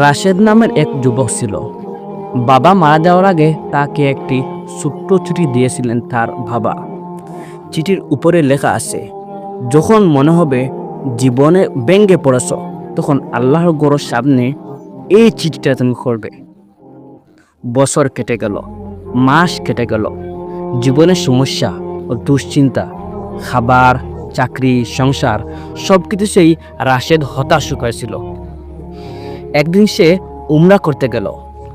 রাশেদ নামের এক যুবক ছিল। বাবা মারা যাওয়ার আগে তাকে একটি ছোট্ট চিঠি দিয়েছিলেন তার বাবা। চিঠির উপরে লেখা আছে, যখন মনে হবে জীবনে ভেঙে পড়েছ, তখন আল্লাহর ঘরের সামনে এই চিঠিটা তুমি করবে। বছর কেটে গেল, মাস কেটে গেল, জীবনের সমস্যা ও দুশ্চিন্তা, খাবার, চাকরি, সংসার সব কিছু সেই রাশেদ হতাশ হয়েছিল। একদিন সে উমরা করতে গেল।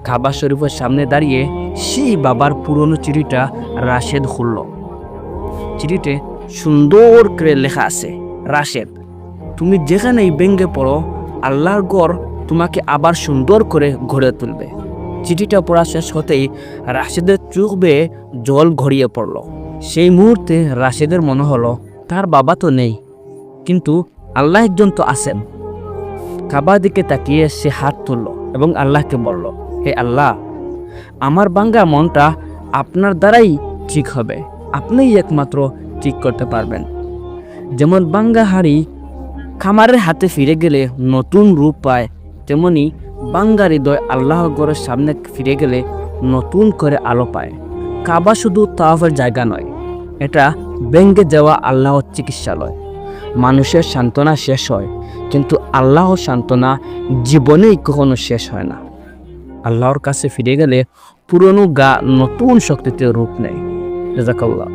কাবা শরীফের সামনে দাঁড়িয়ে সেই বাবার পুরনো চিঠিটা রাশেদ খুলল। চিঠিতে সুন্দর করে লেখা আছে, রাশেদ, তুমি যেখানেই ভেঙে পড়ো, আল্লাহর ঘর তোমাকে আবার সুন্দর করে গড়ে তুলবে। চিঠিটা পড়া শেষ হতেই রাশেদের চোখ বেয়ে জল গড়িয়ে পড়ল। সেই মুহূর্তে রাশেদের মনে হলো তার বাবা তো নেই, কিন্তু আল্লাহ একজন তো আছেন। কাবার দিকে তাকিয়ে সে হাত তুলল এবং আল্লাহকে বলল, হে আল্লাহ, আমার ভাঙ্গা মনটা আপনার দ্বারাই ঠিক হবে। আপনিই একমাত্র ঠিক করতে পারবেন। যেমন ভাঙ্গা হাড়ি খামারের হাতে ফিরে গেলে নতুন রূপ পায়, তেমনি ভাঙ্গা হৃদয় আল্লাহর ঘরের সামনে ফিরে গেলে নতুন করে আলো পায়। কাবা শুধু তাওয়াফের জায়গা নয়, এটা ভেঙে যাওয়া আল্লাহর চিকিৎসালয়। মানুষের সান্ত্বনা শেষ হয়, কিন্তু আল্লাহর সান্ত্বনা জীবনেই কখনো শেষ হয় না। আল্লাহর কাছে ফিরে গেলে পুরনো গা নতুন শক্তিতে রূপ নেয়। জাযাকাল্লাহ।